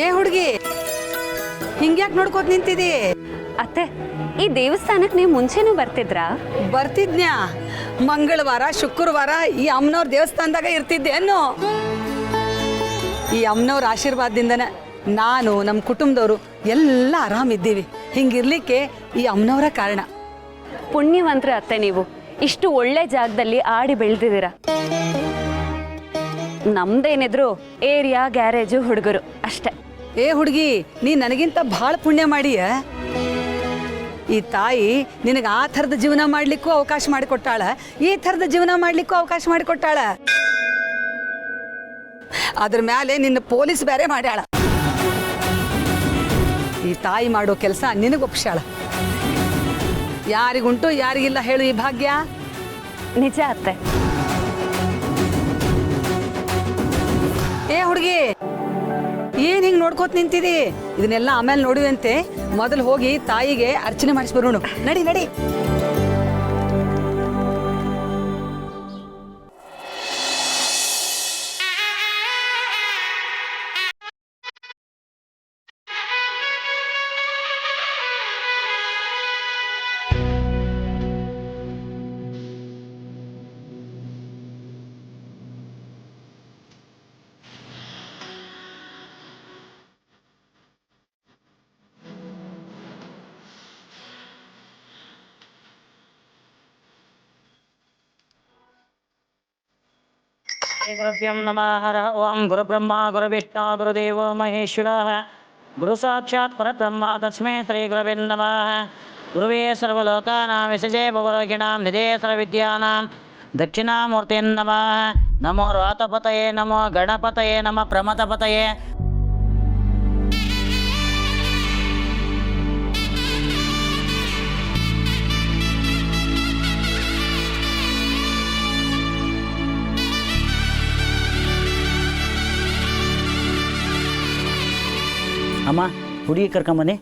ಏ ಹುಡುಗಿ, ಹಿಂಗ್ಯಾಕೆ ನೋಡ್ಕೋತ ನಿಂತಿದಿ? ಅತ್ತೆ, ಈ ದೇವಸ್ಥಾನಕ್ಕೆ ನೀವು ಮುಂಚೆನೂ ಬರ್ತಿದ್ರಾ? ಬರ್ತಿದ್ನ್ಯಾ. ಮಂಗಳವಾರ ಶುಕ್ರವಾರ ಈ ಅಮ್ಮನವ್ರ ದೇವಸ್ಥಾನದಾಗ ಇರ್ತಿದ್ದೆ ಅನ್ನೋ. ಈ ಅಮ್ಮನವ್ರ ಆಶೀರ್ವಾದದಿಂದನೇ ನಾನು ನಮ್ಮ ಕುಟುಂಬದವರು ಎಲ್ಲ ಆರಾಮಿದ್ದೀವಿ. ಹಿಂಗಿರ್ಲಿಕ್ಕೆ ಈ ಅಮ್ಮನವರ ಕಾರಣ. ಪುಣ್ಯವಂತರ ಅತ್ತೆ, ನೀವು ಇಷ್ಟು ಒಳ್ಳೆ ಜಾಗದಲ್ಲಿ ಆಡಿ ಬೆಳೆದಿದ್ದೀರ. ನಮ್ದೇನಿದ್ರು ಏರಿಯಾ, ಗ್ಯಾರೇಜು, ಹುಡುಗರು ಅಷ್ಟೇ. ಏ ಹುಡುಗಿ, ನೀ ನನಗಿಂತ ಭಾಳ ಪುಣ್ಯ ಮಾಡಿಯ. ಈ ತಾಯಿ ನಿನಗೆ ಆ ಥರದ ಜೀವನ ಮಾಡ್ಲಿಕ್ಕೂ ಅವಕಾಶ ಮಾಡಿಕೊಟ್ಟಾಳ, ಈ ಥರದ ಜೀವನ ಮಾಡ್ಲಿಕ್ಕೂ ಅವಕಾಶ ಮಾಡಿಕೊಟ್ಟಾಳ. ಅದ್ರ ಮ್ಯಾಲೆ ನಿನ್ನ ಪೊಲೀಸ್ ಬೇರೆ ಮಾಡ್ಯಾಳ. ಈ ತಾಯಿ ಮಾಡೋ ಕೆಲಸ ನಿನಗೊಪ್ಸಾಳ. ಯಾರಿಗುಂಟು ಯಾರಿಗಿಲ್ಲ ಹೇಳು ಈ ಭಾಗ್ಯ? ನಿಜ ಅತ್ತೆ. ಏ ಹುಡುಗಿ, ಏನ್ ಹಿಂಗ್ ನೋಡ್ಕೋತ ನಿಂತಿದಿ? ಇದನ್ನೆಲ್ಲ ಆಮೇಲೆ ನೋಡುವಂತೆ ಮೊದಲು ಹೋಗಿ ತಾಯಿಗೆ ಅರ್ಚನೆ ಮಾಡಿಸ್ಬರೋಣ. ನಡಿ ನಡಿ. गुरुभ्यं नमः। ओं गुरुब्रह्मा गुरुविष्णु गुरुदेवो महेश्वरः गुरु साक्षात् परब्रह्म तस्मै श्री गुरवे नमः। गुरुवे सर्वलोकानां विसजे भवरोगिणां निधे सर्वविद्यानां दक्षिणामूर्ते नमः। नमो रातपतये नमो गणपतये नमः प्रमथपतये। ಅಮ್ಮ, ಹುಡುಗಿ ಕರ್ಕೊಂಬನ್ನಿ.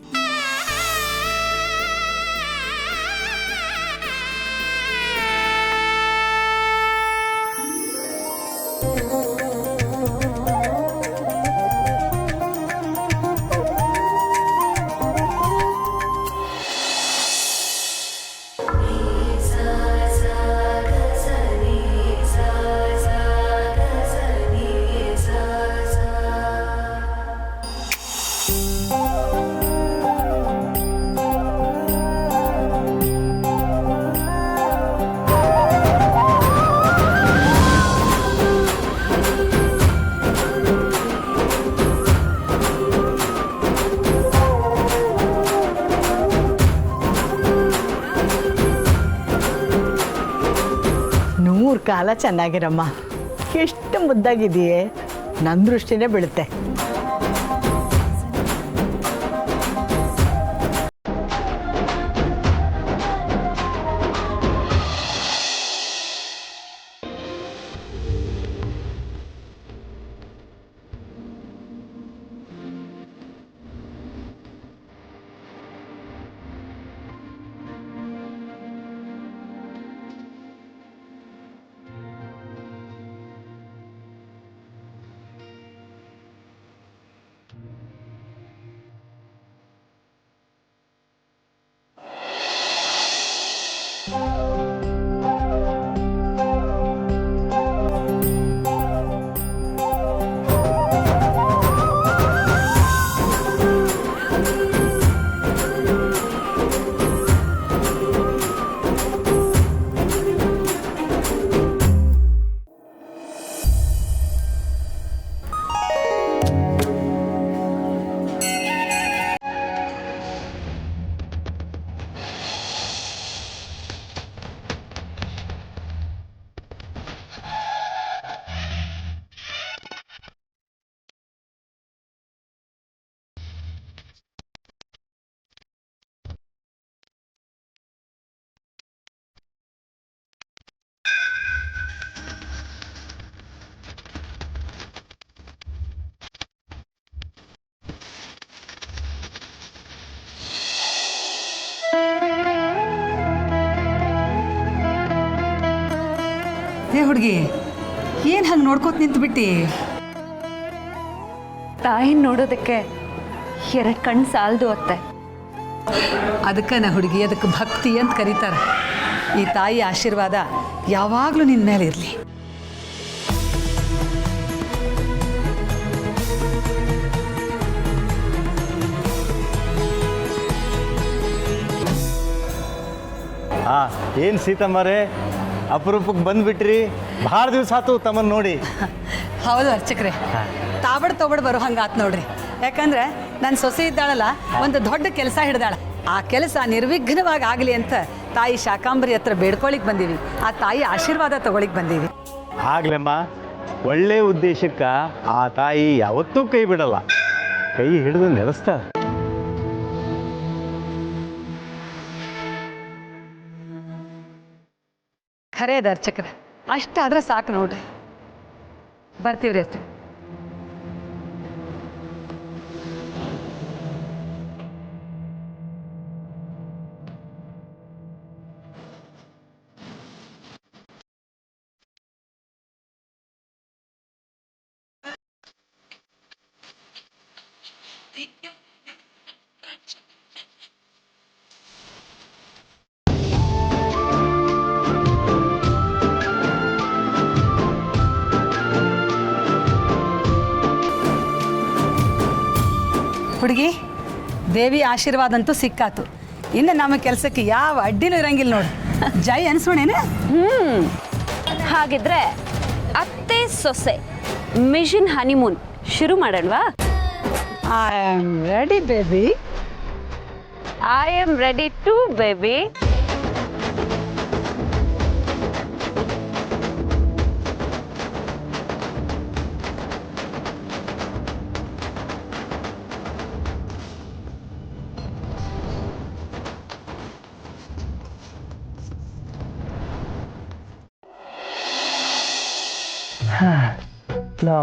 ಕಾಲ ಚೆನ್ನಾಗಿರಮ್ಮ. ಎಷ್ಟು ಮುದ್ದಾಗಿದೆಯೇ, ನನ್ನ ದೃಷ್ಟಿನೇ ಬೀಳುತ್ತೆ. ಏ ಹುಡುಗಿ, ಏನು ಹಂಗೆ ನೋಡ್ಕೋತ ನಿಂತು ಬಿಟ್ಟು? ತಾಯಿನ ನೋಡೋದಕ್ಕೆ 2 ಕಣ್ಣು ಸಾಲದು ಅತ್ತೆ. ಅದಕ್ಕೆ ನಾ ಹುಡುಗಿ, ಅದಕ್ಕೆ ಭಕ್ತಿ ಅಂತ ಕರೀತಾರೆ. ಈ ತಾಯಿ ಆಶೀರ್ವಾದ ಯಾವಾಗಲೂ ನಿನ್ನ ಮೇಲೆ ಇರಲಿ. ಏನು ಸೀತಮ್ಮರೇ, ಅಪರೂಪಕ್ಕೆ ಬಂದುಬಿಟ್ರಿ. ಭಾಳ ದಿವಸ ಆತು ತಮ್ಮನ್ನು ನೋಡಿ. ಹೌದು ಅರ್ಚಕ್ರೆ, ತಾಬಡ್ ಬರೋ ಹಂಗಾತ್ ನೋಡ್ರಿ. ಯಾಕಂದ್ರೆ ನನ್ನ ಸೊಸೆ ಇದ್ದಾಳಲ್ಲ, ಒಂದು ದೊಡ್ಡ ಕೆಲಸ ಹಿಡ್ದಾಳ. ಆ ಕೆಲಸ ನಿರ್ವಿಘ್ನವಾಗಿ ಆಗಲಿ ಅಂತ ತಾಯಿ ಶಾಕಾಂಬರಿ ಹತ್ರ ಬೇಡ್ಕೊಳಿಕ್ ಬಂದೀವಿ. ಆ ತಾಯಿ ಆಶೀರ್ವಾದ ತಗೊಳಿಕ್ ಬಂದೀವಿ. ಆಗ್ಲಮ್ಮ, ಒಳ್ಳೆ ಉದ್ದೇಶಕ್ಕೆ ಆ ತಾಯಿ ಯಾವತ್ತೂ ಕೈ ಬಿಡಲ್ಲ, ಕೈ ಹಿಡಿದು ನೆಲೆಸ್ತಾಳೆ. ಖರೆ ಅದ ಅರ್ಚಕ್ರೆ, ಅಷ್ಟಾದ್ರೆ ಸಾಕು ನೋಡ್ರಿ. ಬರ್ತೀವ್ರಿ ಅಷ್ಟೇ. ಹುಡುಗಿ, ದೇವಿ ಆಶೀರ್ವಾದ ಅಂತೂ ಸಿಕ್ಕಾತು. ಇನ್ನು ನಮ್ಮ ಕೆಲಸಕ್ಕೆ ಯಾವ ಅಡ್ಡಿನೂ ಇರಂಗಿಲ್ಲ ನೋಡಿ. ಜೈ ಅನ್ಸೋಣೇನ? ಹಾಗಿದ್ರೆ ಅತ್ತೆ ಸೊಸೆ ಮಿಷನ್ ಹನಿಮೂನ್ ಶುರು ಮಾಡೋಣವಾ? I am ready baby. I am ready to baby.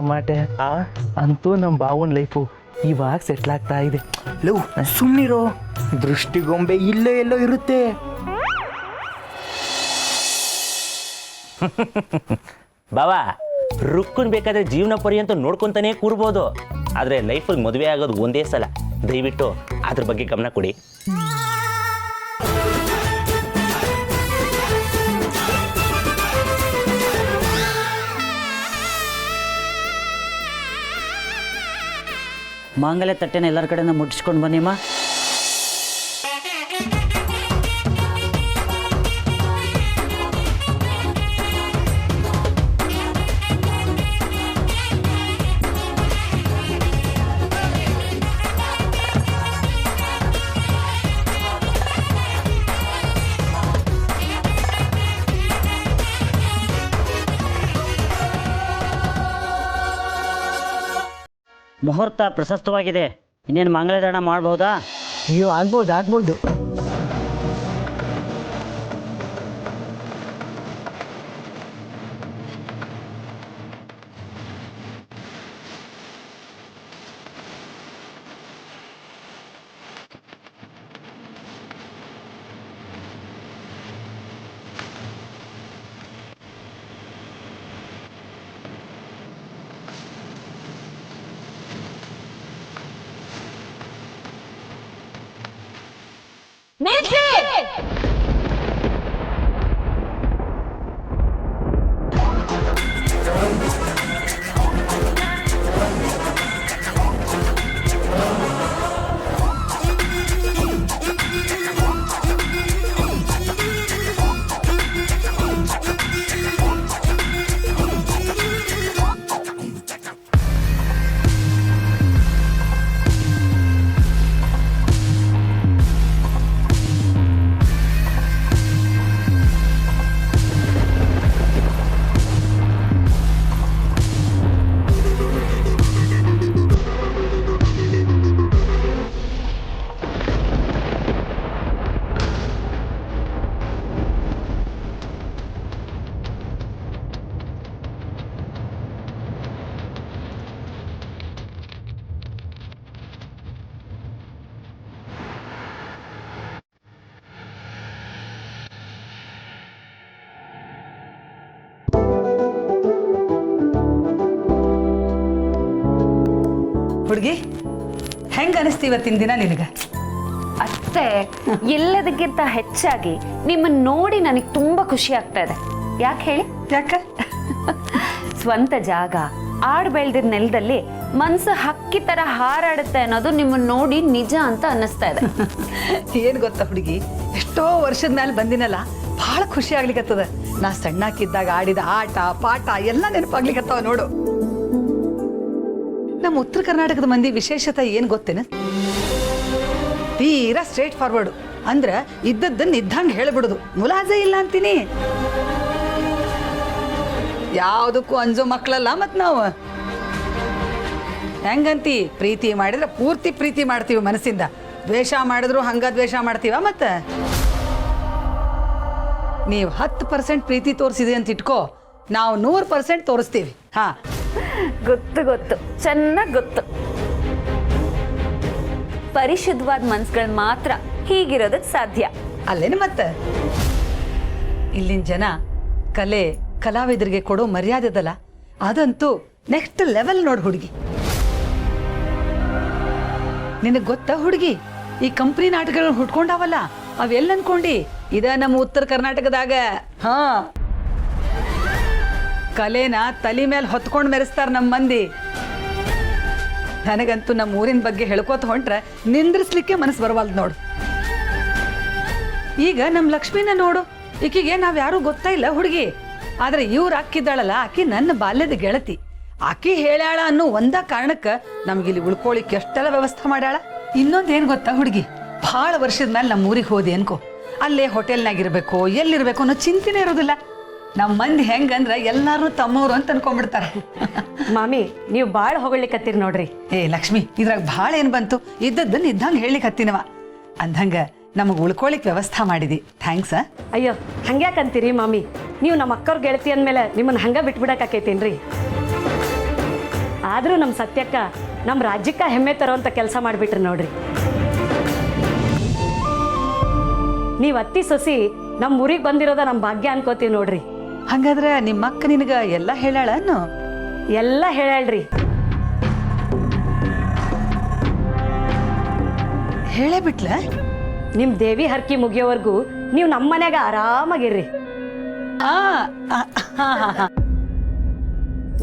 ಮಾಟೆ ಅಂತೂ ನಮ್ಮ ಬಾವನ್ ಲೈಫು ಇವಾಗ ಸೆಟ್ಲ್ ಆಗ್ತಾ ಇದೆ. ಲವ್ ಸುಮ್ಮನಿರೋ, ದೃಷ್ಟಿಗೊಂಬೆ ಇಲ್ಲೇ ಎಲ್ಲೋ ಇರುತ್ತೆ. ಬಾವಾ, ರುಕ್ಕನ್ ಬೇಕಾದ್ರೆ ಜೀವನ ಪರ್ಯಂತ ನೋಡ್ಕೊಂತಾನೆ ಕೂರ್ಬೋದು. ಆದರೆ ಲೈಫಲ್ಲಿ ಮದುವೆ ಆಗೋದು ಒಂದೇ ಸಲ. ದಯವಿಟ್ಟು ಅದ್ರ ಬಗ್ಗೆ ಗಮನ ಕೊಡಿ. ಮಾಂಗಲ್ಯ ತಟ್ಟೆನ ಎಲ್ಲರ ಕಡೆಯಿಂದ ಮುಟ್ಟಿಸ್ಕೊಂಡು ಬನ್ನಿಮ್ಮ. ಮುಹೂರ್ತ ಪ್ರಶಸ್ತವಾಗಿದೆ. ಇನ್ನೇನು ಮಂಗಳಧಾರಣ ಮಾಡ್ಬೋದಾ? ಅಯ್ಯೋ, ಆಗ್ಬೋದು. ಹುಡುಗಿ ಹೆಂಗ ಅನಿಸ್ತಿ ಇವತ್ತಿನ ದಿನ ನಿನಗೆ? ಅತ್ತೆ, ಎಲ್ಲದಕ್ಕಿಂತ ಹೆಚ್ಚಾಗಿ ನಿಮ್ಮನ್ನ ನೋಡಿ ನನಗೆ ತುಂಬಾ ಖುಷಿ ಆಗ್ತಾ ಇದೆ. ಯಾಕೆ ಹೇಳಿ? ಯಾಕ? ಸ್ವಂತ ಜಾಗ, ಆಡ್ ಬೆಳೆದಿದ್ದ ನೆಲದಲ್ಲಿ ಮನ್ಸು ಹಕ್ಕಿ ತರ ಹಾರಾಡುತ್ತೆ ಅನ್ನೋದು ನಿಮ್ಮನ್ನ ನೋಡಿ ನಿಜ ಅಂತ ಅನ್ನಿಸ್ತಾ ಇದೆ. ಏನ್ ಗೊತ್ತಾ ಹುಡುಗಿ, ಎಷ್ಟೋ ವರ್ಷದ ಮೇಲೆ ಬಂದಿನಲ್ಲ, ಬಹಳ ಖುಷಿ ಆಗ್ಲಿಕ್ಕತ್ತದ. ನಾ ಸಣ್ಣಕ್ಕಿದ್ದಾಗ ಆಡಿದ ಆಟ ಪಾಠ ಎಲ್ಲ ನೆನಪಾಗ್ಲಿಕ್ಕತ್ತವ ನೋಡು. ನಮ್ಮ ಉತ್ತರ ಕರ್ನಾಟಕದ ಮಂದಿ ವಿಶೇಷತೆ ಏನ್ ಗೊತ್ತೇನ? ತೀರಾ ಸ್ಟ್ರೇಟ್ ಫಾರ್ವರ್ಡ್, ಅಂದ್ರ ಇದ್ದದ್ದನ್ನ ಇದ್ದಂಗೆ ಹೇಳ್ಬಿಡುದು, ಮುಲಾಜೆ ಇಲ್ಲ ಅಂತೀನಿ. ಯಾವುದಕ್ಕೂ ಅಂಜೋ ಮಕ್ಕಳಲ್ಲ ಮತ್ ನಾವು. ಹೆಂಗಂತಿ, ಪ್ರೀತಿ ಮಾಡಿದ್ರೆ ಪೂರ್ತಿ ಪ್ರೀತಿ ಮಾಡ್ತೀವಿ ಮನಸ್ಸಿಂದ, ದ್ವೇಷ ಮಾಡಿದ್ರು ಹಂಗ ದ್ವೇಷ ಮಾಡ್ತೀವ. ಮತ್ತ ನೀವು 10% ಪ್ರೀತಿ ತೋರಿಸಿದೆ ಅಂತ ಇಟ್ಕೋ, ನಾವು 100% ತೋರಿಸ್ತೀವಿ. ಹಾ, ಗೊತ್ತು ಗೊತ್ತು, ಚೆನ್ನಾಗಿ ಗೊತ್ತು. ಪರಿಶುದ್ಧವಾದ ಮನ್ಸುಗಳು ಮಾತ್ರ ಹೀಗಿರೋದಕ್ಕೆ ಸಾಧ್ಯ. ಅಲ್ಲೇನು ಮತ್ತ? ಇಲ್ಲಿನ ಜನ ಕಲೆ ಕಲಾವಿದರಿಗೆ ಕೊಡೋ ಮರ್ಯಾದೆ ಅದಲ್ಲ, ಅದಂತೂ ನೆಕ್ಸ್ಟ್ ಲೆವೆಲ್ ನೋಡು ಹುಡುಗಿ. ನಿನಗೆ ಗೊತ್ತಾ ಹುಡುಗಿ, ಈ ಕಂಪ್ನಿ ನಾಟಕಗಳನ್ನ ಹುಟ್ಕೊಂಡಾವಲ್ಲ, ಅವೆಲ್ಲ ಅನ್ಕೊಂಡಿ ಇದ ನಮ್ಮ ಉತ್ತರ ಕರ್ನಾಟಕದಾಗ. ಹಾ, ಕಲೆನ ತಲೆ ಮೇಲೆ ಹೊತ್ಕೊಂಡು ಮೆರೆಸ್ತಾರ ನಮ್ಮ ಮಂದಿ. ನನಗಂತೂ ನಮ್ಮ ಊರಿನ ಬಗ್ಗೆ ಹೇಳ್ಕೋತ ಹೊಂಟ್ರೆ ನಿಂದ್ರಿಸ್ಲಿಕ್ಕೆ ಮನಸ್ಸು ಬರವಲ್ದು ನೋಡು. ಈಗ ನಮ್ಮ ಲಕ್ಷ್ಮಿನ ನೋಡು, ಈಕಿಗೆ ನಾವ್ ಯಾರು ಗೊತ್ತಾ ಇಲ್ಲ ಹುಡುಗಿ, ಆದ್ರೆ ಇವ್ರು ಹಾಕಿದ್ದಾಳಲ್ಲ, ಆಕಿ ನನ್ನ ಬಾಲ್ಯದ ಗೆಳತಿ. ಆಕಿ ಹೇಳ್ಯಾಳ ಅನ್ನೋ ಒಂದ ಕಾರಣಕ್ಕೆ ನಮ್ಗಿಲ್ಲಿ ಉಳ್ಕೊಳಿಕ್ಕೆ ಎಷ್ಟೆಲ್ಲ ವ್ಯವಸ್ಥೆ ಮಾಡ್ಯಾಳ. ಇನ್ನೊಂದೇನ್ ಗೊತ್ತಾ ಹುಡುಗಿ, ಭಾಳ ವರ್ಷದ ಮೇಲೆ ನಮ್ಮ ಊರಿಗೆ ಹೋದೆ ಅನ್ಕೋ, ಅಲ್ಲೇ ಹೋಟೆಲ್ನಾಗಿರ್ಬೇಕು ಎಲ್ಲಿರ್ಬೇಕು ಅನ್ನೋ ಚಿಂತೆನೇ ಇರೋದಿಲ್ಲ. ನಮ್ಮ ಮಂದಿ ಹೆಂಗಂದ್ರೆ ಎಲ್ಲಾರು ತಮ್ಮವ್ರು ಅಂತ ಅನ್ಕೊಂಡ್ಬಿಡ್ತಾರೆ. ಮಾಮಿ, ನೀವು ಭಾಳ ಹೊಗಳಿಕತ್ತೀರಿ ನೋಡ್ರಿ. ಏ ಲಕ್ಷ್ಮಿ, ಇದ್ರಾಗ ಭಾಳ ಏನ್ ಬಂತು, ಇದ್ದದ್ದನ್ನ ಇದ್ದಂಗೆ ಹೇಳಿಕ್ ಹತ್ತಿನವ. ಅಂದಂಗ ನಮಗೆ ಉಳ್ಕೊಳಿಕ್ ವ್ಯವಸ್ಥೆ ಮಾಡಿದಿ, ಥ್ಯಾಂಕ್ಸ್. ಅಯ್ಯೋ, ಹಂಗ್ಯಾಕಂತೀರಿ ಮಾಮಿ? ನೀವು ನಮ್ಮ ಅಕ್ಕವ್ರ ಗೆಳತಿ ಅಂದಮೇಲೆ ನಿಮ್ಮನ್ನ ಹಂಗ ಬಿಟ್ಬಿಡಕ್ಕಾಕೈತೇನ್ರಿ? ಆದ್ರೂ ನಮ್ಮ ಸತ್ಯಕ್ಕ ನಮ್ಮ ರಾಜ್ಯಕ್ಕ ಹೆಮ್ಮೆ ತರೋಂಥ ಕೆಲಸ ಮಾಡಿಬಿಟ್ರಿ ನೋಡ್ರಿ. ನೀವು ಅತ್ತಿ ಸೊಸಿ ನಮ್ಮ ಊರಿಗೆ ಬಂದಿರೋದ ನಮ್ಮ ಭಾಗ್ಯ ಅನ್ಕೋತೀವಿ ನೋಡ್ರಿ. ಹಂಗಾದ್ರೆ ನಿಮ್ಮ ಅಕ್ಕ ನಿನಗ ಎಲ್ಲ ಹೇಳಾಳ ಅನ್ನೋ? ಎಲ್ಲ ಹೇಳ್ರಿ. ಹೇಳೇ ಬಿಟ್ಲ? ನಿಮ್ಮ ದೇವಿ ಹರ್ಕಿ ಮುಗಿಯೋವರೆಗೂ ನೀವು ನಮ್ಮ ಮನ್ಯಾಗ ಆರಾಮಾಗಿರ್ರಿ.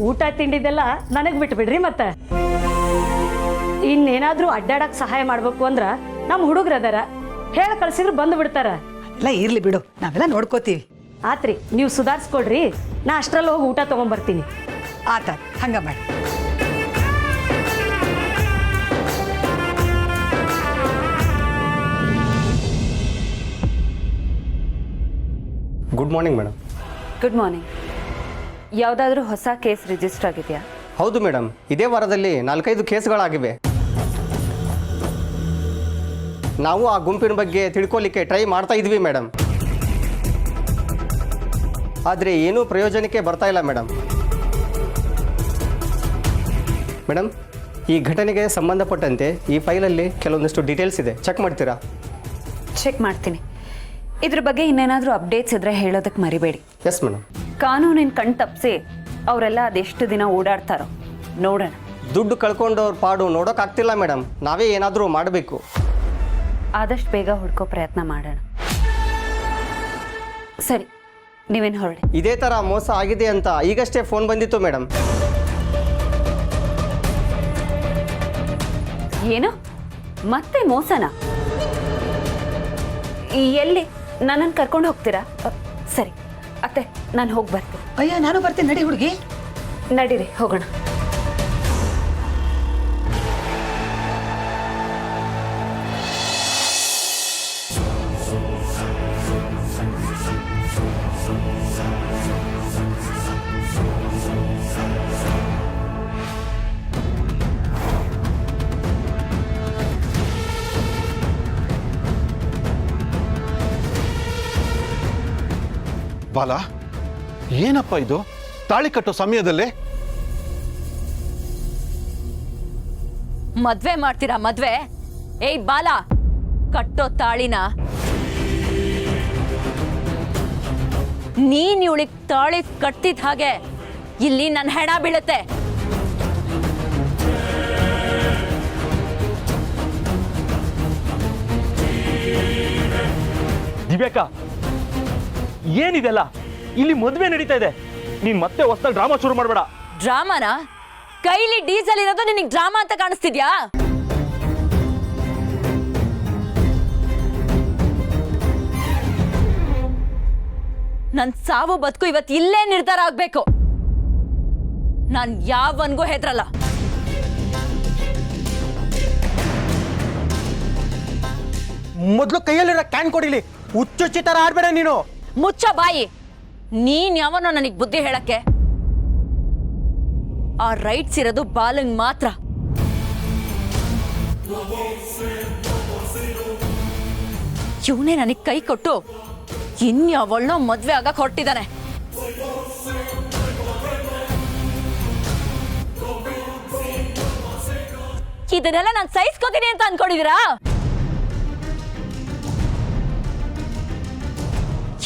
ಊಟ ತಿಂಡಿದೆಲ್ಲ ನನಗೆ ಬಿಟ್ಬಿಡ್ರಿ. ಮತ್ತೆ ಇನ್ನೇನಾದ್ರೂ ಅಡ್ಡಾಡಕ್ ಸಹಾಯ ಮಾಡ್ಬೇಕು ಅಂದ್ರ ನಮ್ಮ ಹುಡುಗ್ರದಾರ, ಹೇಳಿ ಕಳ್ಸಿದ್ರು ಬಂದು ಬಿಡ್ತಾರ. ಎಲ್ಲ ಇರ್ಲಿ ಬಿಡು, ನಾವೆಲ್ಲ ನೋಡ್ಕೋತೀವಿ. ಆತ್ರಿ, ನೀವು ಸುಧಾರಿಸ್ಕೊಡ್ರಿ. ನಾ ಅಷ್ಟ್ರಲ್ಲಿ ಹೋಗಿ ಊಟ ತಗೊಂಡ್ಬರ್ತೀನಿ. ಆತ, ಹಂಗ ಮಾಡಿ. Good morning madam. Good morning. ಯಾವುದಾದ್ರೂ ಹೊಸ ಕೇಸ್ ರಿಜಿಸ್ಟರ್ ಆಗಿದೆಯಾ? ಹೌದು ಮೇಡಮ್, ಇದೇ ವಾರದಲ್ಲಿ 4-5 ಕೇಸ್ಗಳಾಗಿವೆ. ನಾವು ಆ ಗುಂಪಿನ ಬಗ್ಗೆ ತಿಳ್ಕೊಳ್ಳಿಕ್ಕೆ ಟ್ರೈ ಮಾಡ್ತಾ ಇದ್ವಿ ಮೇಡಮ್, ಆದರೆ ಏನೂ ಪ್ರಯೋಜನಕ್ಕೆ ಬರ್ತಾ ಇಲ್ಲ ಮೇಡಮ್. ಮೇಡಮ್, ಈ ಘಟನೆಗೆ ಸಂಬಂಧಪಟ್ಟಂತೆ ಈ ಫೈಲಲ್ಲಿ ಕೆಲವೊಂದಿಷ್ಟು ಡೀಟೇಲ್ಸ್ ಇದೆ, ಚೆಕ್ ಮಾಡ್ತೀರಾ? ಚೆಕ್ ಮಾಡ್ತೀನಿ. ಇದ್ರ ಬಗ್ಗೆ ಇನ್ನೇನಾದರೂ ಅಪ್ಡೇಟ್ಸ್ ಇದ್ರೆ ಹೇಳೋದಕ್ಕೆ ಮರಿಬೇಡಿ. Yes madam. ಕಾನೂನಿನ ಕಣ್ ತಪ್ಪಿಸಿ ಅವರೆಲ್ಲ ಅದೆಷ್ಟು ದಿನ ಓಡಾಡ್ತಾರೋ ನೋಡೋಣ. ದುಡ್ಡು ಕಳ್ಕೊಂಡವ್ರ ಪಾಡು ನೋಡೋಕ್ಕಾಗ್ತಿಲ್ಲ ಮೇಡಮ್, ನಾವೇ ಏನಾದರೂ ಮಾಡಬೇಕು. ಆದಷ್ಟು ಬೇಗ ಹುಡ್ಕೋ ಪ್ರಯತ್ನ ಮಾಡೋಣ. ಸರಿ, ನೀವೇನು ಹೊರಡಿ. ಇದೇ ಥರ ಮೋಸ ಆಗಿದೆ ಅಂತ ಈಗಷ್ಟೇ ಫೋನ್ ಬಂದಿತ್ತು ಮೇಡಮ್. ಏನು? ಮತ್ತೆ ಮೋಸನಾ? ಎಲ್ಲಿ? ನನ್ನನ್ನು ಕರ್ಕೊಂಡು ಹೋಗ್ತೀರಾ? ಸರಿ ಅತ್ತೆ, ನಾನು ಹೋಗಿ ಬರ್ತೀನಿ. ಅಯ್ಯ, ನಾನು ಬರ್ತೀನಿ, ನಡಿ ಹುಡುಗಿ. ನಡೀರಿ, ಹೋಗೋಣ. ಬಾಲ, ಏನಪ್ಪ ಇದು? ತಾಳಿ ಕಟ್ಟೋ ಸಮಯದಲ್ಲೇ ಮದ್ವೆ ಮಾಡ್ತೀರಾ? ಮದ್ವೆ? ಏಯ್ ಬಾಲ, ಕಟ್ಟೋ ತಾಳಿನ ನೀನ್ ಇವಳಿಗೆ ತಾಳಿ ಕಟ್ಟಿದ ಹಾಗೆ ಇಲ್ಲಿ ನನ್ನ ಹೆಣ ಬೀಳುತ್ತೆ. ಬೇಕಾ? ಏನಿದೆಲ್ಲ? ಇಲ್ಲಿ ಮದುವೆ ನಡೀತಾ ಇದೆ, ನೀನ್ ಮತ್ತೆ ಹೊಸದಾಗಿ ಡ್ರಾಮಾ ಶುರು ಮಾಡಬೇಡ. ಡ್ರಾಮಾನ? ಕೈಲಿ ಡೀಸೆಲ್ ಇರೋದು ನಿನಗೆ ಡ್ರಾಮಾ ಅಂತ ಕಾಣಿಸ್ತಿದ್ಯಾ? ನನ್ ಸಾವು ಬದುಕು ಇವತ್ತು ಇಲ್ಲೇ ನಿರ್ಧಾರ ಆಗ್ಬೇಕು. ನಾನ್ ಯಾವನ್ಗೂ ಹೆದ್ರಲ್ಲ. ಮೊದಲು ಕೈಯಲ್ಲಿರೋ ಕ್ಯಾನ್ ಕೊಡಿಲಿ, ಹುಚ್ಚುಚ್ಚಿ ಥರ ಆಡ್ಬೇಡ ನೀನು. ಮುಚ್ಚ ಬಾಯಿ. ನೀನ್ ಯಾವನೋ ನನಗ್ ಬುದ್ಧಿ ಹೇಳಕ್ಕೆ? ಆ ರೈಟ್ಸ್ ಇರೋದು ಬಾಲಂಗ್ ಮಾತ್ರ. ಇವನೇ ನನಗ್ ಕೈ ಕೊಟ್ಟು ಇನ್ಯಾವಳೋ ಮದ್ವೆ ಆಗಕ್ ಹೊರಟಿದ್ದಾನೆ. ಇದನ್ನೆಲ್ಲ ನಾನು ಸಹಿಸ್ಕೋತೀನಿ ಅಂತ ಅನ್ಕೊಂಡಿದೀರಾ?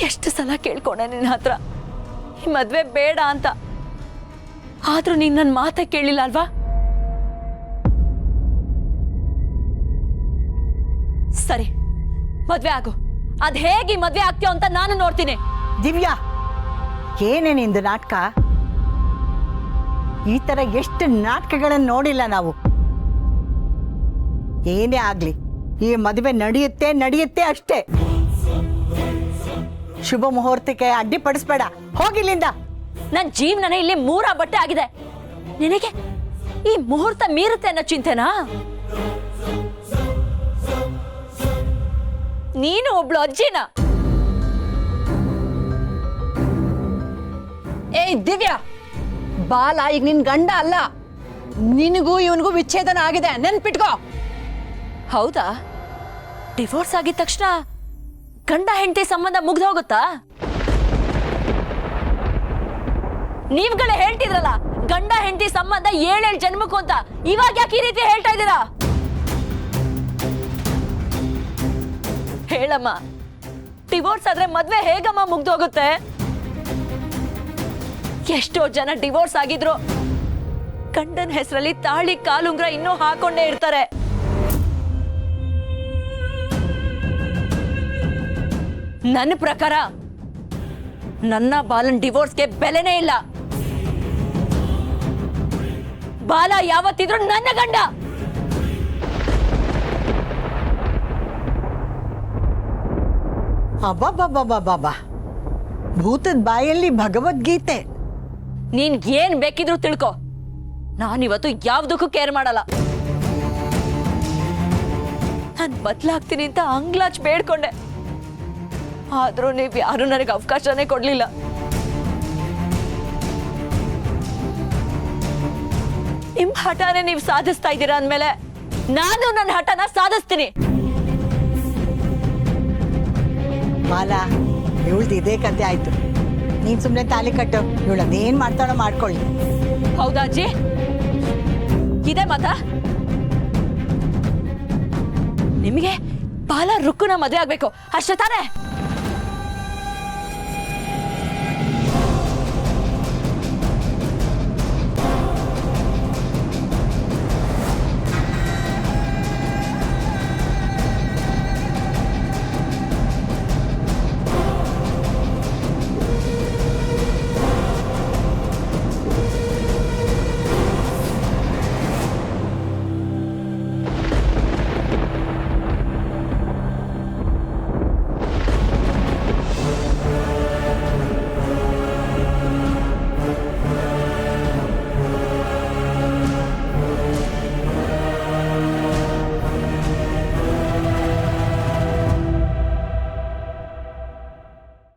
ಎಷ್ಟು ಸಲ ಕೇಳ್ಕೊಂಡೆ ನಿನ್ನ ಹತ್ರ ಈ ಮದ್ವೆ ಬೇಡ ಅಂತ, ಆದ್ರೂ ನೀನ್ ನನ್ನ ಮಾತೇ ಕೇಳಿಲ್ಲ ಅಲ್ವಾ? ಸರಿ, ಮದ್ವೆ ಆಗು. ಅದ್ ಹೇಗೆ ಮದ್ವೆ ಆಗ್ತೀಯೋ ಅಂತ ನಾನು ನೋಡ್ತೀನಿ. ದಿವ್ಯಾ, ಏನೇ ನಿಂದು ನಾಟಕ? ಈ ತರ ಎಷ್ಟು ನಾಟಕಗಳನ್ನು ನೋಡಿಲ್ಲ ನಾವು. ಏನೇ ಆಗ್ಲಿ, ಈ ಮದುವೆ ನಡೆಯುತ್ತೆ ಅಷ್ಟೇ. ಶುಭ ಮುಹೂರ್ತಕ್ಕೆ ಅಡ್ಡಿಪಡಿಸ್ಬೇಡ, ಹೋಗಿಲ್ಲಿಂದ. ನನ್ನ ಜೀವನನೇ ಇಲ್ಲಿ ಮೂರ ಬಟ್ಟೆ ಆಗಿದೆ. ನಿನಗೆ ಈ ಮುಹೂರ್ತ ಮೀರುತ್ತೆ ಅನ್ನೋ ಚಿಂತೆನಾ? ನೀನು ಒಬ್ಳು ಅಜ್ಜಿನ. ಏಯ್ ದಿವ್ಯಾ, ಬಾಲ ಈಗ ನಿನ್ ಗಂಡ ಅಲ್ಲ. ನಿನಗೂ ಇವನಿಗೂ ವಿಚ್ಛೇದನ ಆಗಿದೆ, ನೆನ್ಪಿಟ್ಕೋ. ಹೌದಾ? ಡಿವೋರ್ಸ್ ಆಗಿದ ತಕ್ಷಣ ಗಂಡ ಹೆಂಡತಿ ಸಂಬಂಧ ಮುಗ್ದು ಹೋಗುತ್ತಾ? ನೀವುಗಳೇ ಹೇಳ್ತಿದ್ರಲ್ಲ ಗಂಡ ಹೆಂಡತಿ ಸಂಬಂಧ 7 ಜನ್ಮಕ್ಕೂ ಅಂತ. ಇವಾಗ ಯಾಕೆ ಈ ರೀತಿ ಹೇಳ್ತಾ ಇದ್ದೀರಾ? ಹೇಳಮ್ಮ, ಡಿವೋರ್ಸ್ ಆದ್ರೆ ಮದ್ವೆ ಹೇಗಮ್ಮ ಮುಗ್ದು ಹೋಗುತ್ತೆ? ಎಷ್ಟೋ ಜನ ಡಿವೋರ್ಸ್ ಆಗಿದ್ರು ಗಂಡನ ಹೆಸರಲ್ಲಿ ತಾಳಿ ಕಾಲುಂಗ್ರ ಇನ್ನೂ ಹಾಕೊಂಡೇ ಇರ್ತಾರೆ. ನನ್ನ ಪ್ರಕಾರ ನನ್ನ ಬಾಲನ್ ಡಿವೋರ್ಸ್ಗೆ ಬೆಲೆನೇ ಇಲ್ಲ. ಬಾಲ ಯಾವತ್ತಿದ್ರು ನನ್ನ ಗಂಡ. ಅಬ್ಬಬ್ಬಬ್ಬಬ್ಬಬ್ಬ, ಭೂತದ ಬಾಯಲ್ಲಿ ಭಗವದ್ಗೀತೆ. ನೀನ್ ಏನ್ ಬೇಕಿದ್ರು ತಿಳ್ಕೊ, ನಾನಿವತ್ತು ಯಾವ್ದಕ್ಕೂ ಕೇರ್ ಮಾಡಲ್ಲ. ನಾನ್ ಬದ್ಲಾಗ್ತೀನಿ ಅಂತ ಅಂಗ್ಲಾಚ್ ಬೇಡ್ಕೊಂಡೆ, ಆದ್ರೂ ನೀವ್ ಯಾರು ನನಗೆ ಅವಕಾಶನೇ ಕೊಡ್ಲಿಲ್ಲ. ನಿಮ್ ಹಠಾನೇ ನೀವು ಸಾಧಿಸ್ತಾ ಇದ್ದೀರಾ ಅಂದ್ಮೇಲೆ ನಾನು ನನ್ನ ಹಠನ ಸಾಧಿಸ್ತೀನಿ. ಮಾಲಾ, ಇವಳ್ದು ಇದೇ ಕತೆ ಆಯ್ತು. ನೀನ್ ಸುಮ್ನೆ ತಾಲಿ ಕಟ್ಟು, ಇವಳು ಅದೇನ್ ಮಾಡ್ತಾಳೋ ಮಾಡ್ಕೊಳ್ಳಿ. ಹೌದಾ ಅಜ್ಜಿ? ಇದೇ ಮಾತಾ? ನಿಮಗೆ ಬಾಲ ರುಕ್ಕುನ ಮದುವೆ ಆಗ್ಬೇಕು ಅಷ್ಟೇ ತಾನೇ?